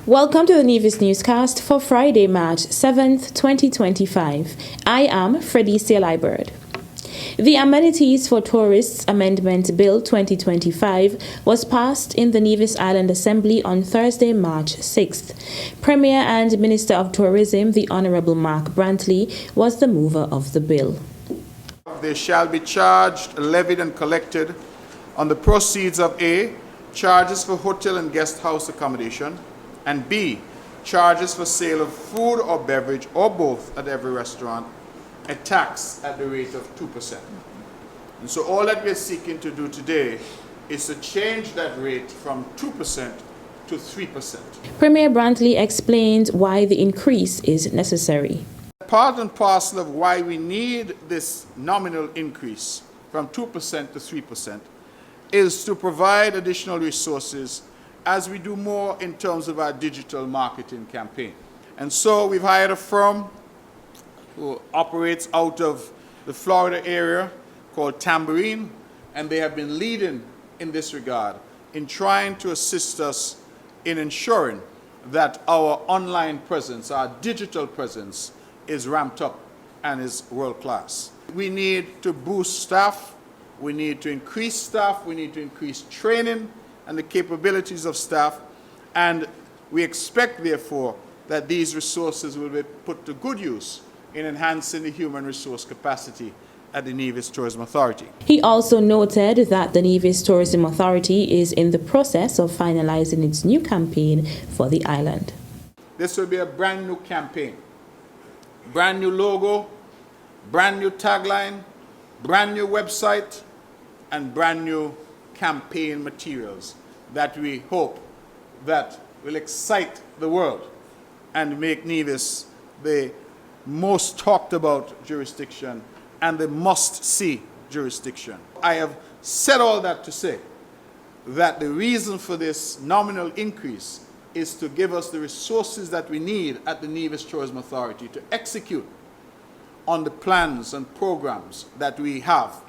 Welcome to the Nevis newscast for Friday, March 7th, 2025. I am Freddie Liebert. The Amenities for Tourists Amendment Bill 2025 was passed in the Nevis Island Assembly on Thursday, March 6th. Premier and Minister of Tourism, the Honourable Mark Brantley, was the mover of the bill. They shall be charged, levied and collected on the proceeds of A, charges for hotel and guest house accommodation, and B, charges for sale of food or beverage or both at every restaurant, a tax at the rate of 2%. And so all that we're seeking to do today is to change that rate from 2% to 3%. Premier Brantley explained why the increase is necessary. Part and parcel of why we need this nominal increase from 2% to 3% is to provide additional resources as we do more in terms of our digital marketing campaign. And so we've hired a firm who operates out of the Florida area called Tambourine, and they have been leading in this regard in trying to assist us in ensuring that our online presence, our digital presence, is ramped up and is world class. We need to boost staff, we need to increase staff, we need to increase training and the capabilities of staff, and we expect, therefore, that these resources will be put to good use in enhancing the human resource capacity at the Nevis Tourism Authority. He also noted that the Nevis Tourism Authority is in the process of finalizing its new campaign for the island. This will be a brand new campaign, brand new logo, brand new tagline, brand new website, and brand new campaign materials that we hope that will excite the world and make Nevis the most talked about jurisdiction and the must-see jurisdiction. I have said all that to say that the reason for this nominal increase is to give us the resources that we need at the Nevis Tourism Authority to execute on the plans and programs that we have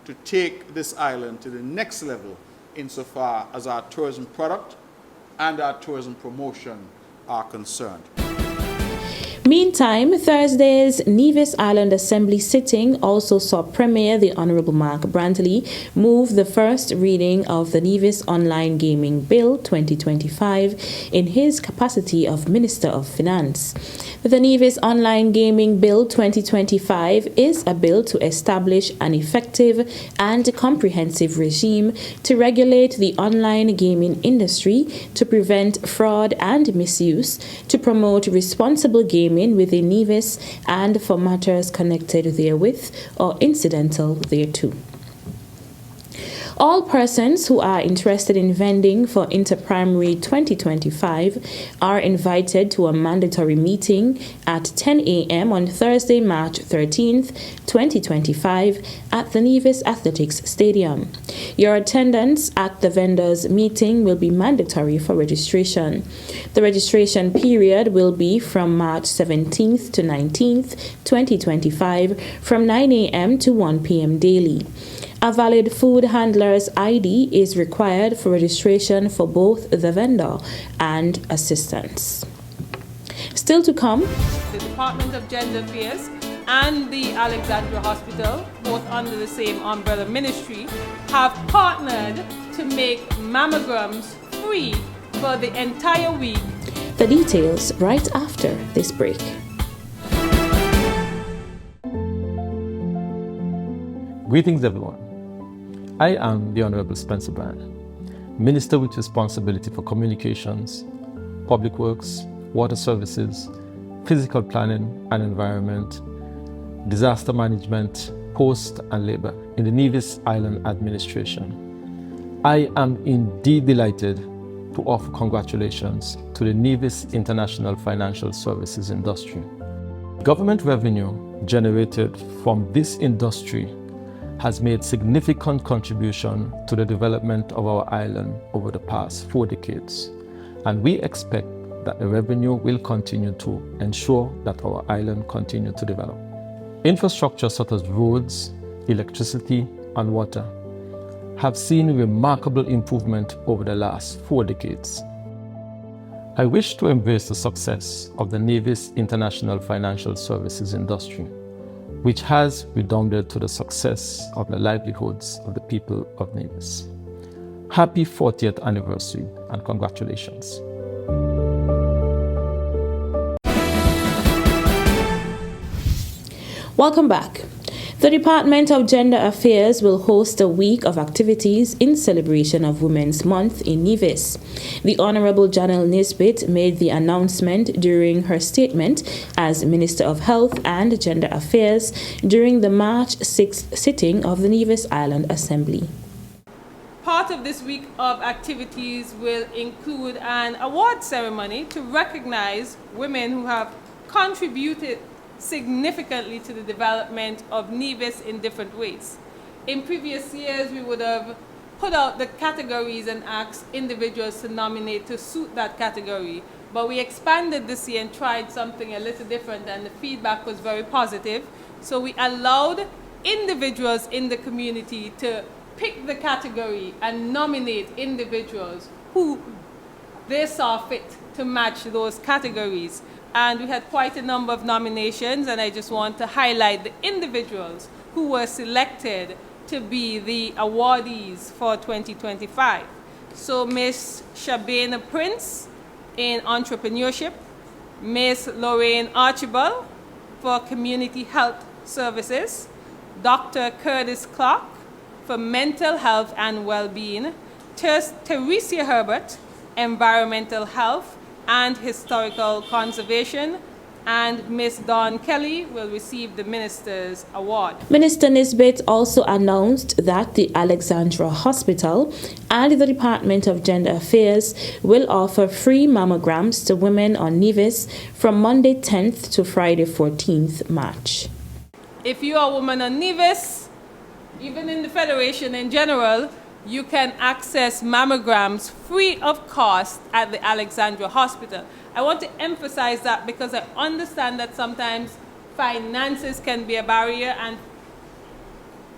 to take this island to the next level insofar as our tourism product and our tourism promotion are concerned. Meantime, Thursday's Nevis Island Assembly sitting also saw Premier the Honourable Mark Brantley move the first reading of the Nevis Online Gaming Bill 2025 in his capacity of Minister of Finance. The Nevis Online Gaming Bill 2025 is a bill to establish an effective and comprehensive regime to regulate the online gaming industry, to prevent fraud and misuse, to promote responsible gaming within Nevis, and for matters connected therewith or incidental thereto. All persons who are interested in vending for Interprimary 2025 are invited to a mandatory meeting at 10 a.m. on Thursday, March 13th, 2025 at the Nevis Athletics Stadium. Your attendance at the vendors' meeting will be mandatory for registration. The registration period will be from March 17th to 19th, 2025 from 9 a.m. to 1 p.m. daily. A valid food handler's ID is required for registration for both the vendor and assistants. Still to come, the Department of Gender Affairs and the Alexandria Hospital, both under the same umbrella ministry, have partnered to make mammograms free for the entire week. The details right after this break. Greetings, everyone. I am the Honourable Spencer Brand, Minister with responsibility for communications, public works, water services, physical planning and environment, disaster management, post and labour in the Nevis Island Administration. I am indeed delighted to offer congratulations to the Nevis International Financial Services industry. Government revenue generated from this industry has made significant contribution to the development of our island over the past 4 decades, and we expect that the revenue will continue to ensure that our island continue to develop. Infrastructure such as roads, electricity, and water have seen remarkable improvement over the last 4 decades. I wish to embrace the success of the Nevis international financial services industry, which has redounded to the success of the livelihoods of the people of Nevis. Happy 40th anniversary and congratulations. Welcome back. The Department of Gender Affairs will host a week of activities in celebration of Women's Month in Nevis. The Honorable Janelle Nisbet made the announcement during her statement as Minister of Health and Gender Affairs during the March 6th sitting of the Nevis Island Assembly. Part of this week of activities will include an award ceremony to recognize women who have contributed significantly to the development of Nevis in different ways. In previous years, we would have put out the categories and asked individuals to nominate to suit that category. But we expanded this year and tried something a little different, and the feedback was very positive. So we allowed individuals in the community to pick the category and nominate individuals who they saw fit to match those categories. And we had quite a number of nominations, and I just want to highlight the individuals who were selected to be the awardees for 2025. So Ms. Shabana Prince in entrepreneurship, Ms. Lorraine Archibald for community health services, Dr. Curtis Clark for mental health and well-being, Teresia Herbert, environmental health and historical conservation, and Ms. Dawn Kelly will receive the Minister's Award. Minister Nisbet also announced that the Alexandra Hospital and the Department of Gender Affairs will offer free mammograms to women on Nevis from Monday 10th to Friday 14th March. If you are a woman on Nevis, even in the Federation in general, you can access mammograms free of cost at the Alexandra Hospital. I want to emphasize that because I understand that sometimes finances can be a barrier, and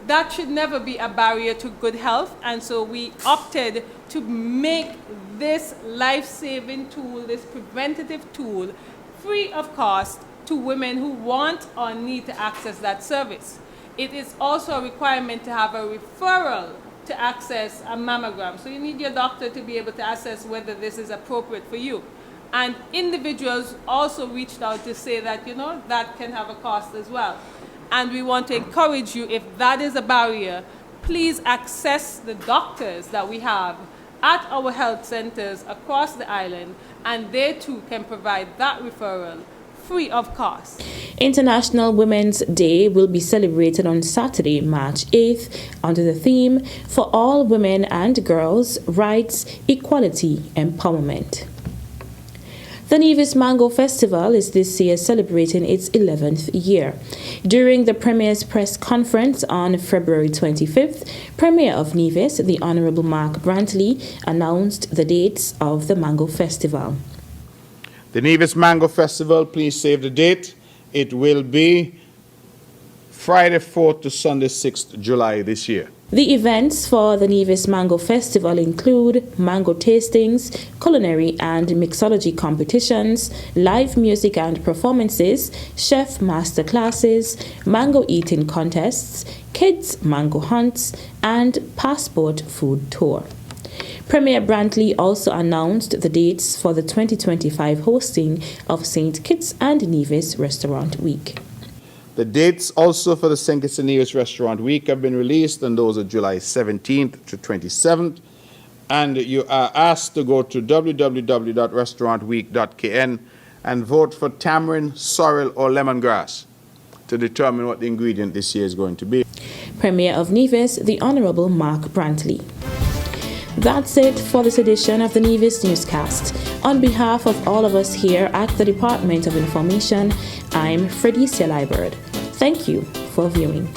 that should never be a barrier to good health. And so we opted to make this life-saving tool, this preventative tool, free of cost to women who want or need to access that service. It is also a requirement to have a referral to access a mammogram. So you need your doctor to be able to assess whether this is appropriate for you. And individuals also reached out to say that, that can have a cost as well. And we want to encourage you, if that is a barrier, please access the doctors that we have at our health centers across the island, and they too can provide that referral free of cost. International Women's Day will be celebrated on Saturday, March 8th, under the theme For All Women and Girls, Rights, Equality, Empowerment. The Nevis Mango Festival is this year celebrating its 11th year. During the Premier's press conference on February 25th, Premier of Nevis, the Honorable Mark Brantley, announced the dates of the Mango Festival. The Nevis Mango Festival, please save the date. It will be Friday 4th to Sunday 6th July this year. The events for the Nevis Mango Festival include mango tastings, culinary and mixology competitions, live music and performances, chef master classes, mango eating contests, kids mango hunts, and passport food tour. Premier Brantley also announced the dates for the 2025 hosting of St. Kitts and Nevis Restaurant Week. The dates also for the St. Kitts and Nevis Restaurant Week have been released, and those are July 17th to 27th. And you are asked to go to www.restaurantweek.kn and vote for tamarind, sorrel, or lemongrass to determine what the ingredient this year is going to be. Premier of Nevis, the Honorable Mark Brantley. That's it for this edition of the Nevis Newscast. On behalf of all of us here at the Department of Information, I'm Fredicia Liburd. Thank you for viewing.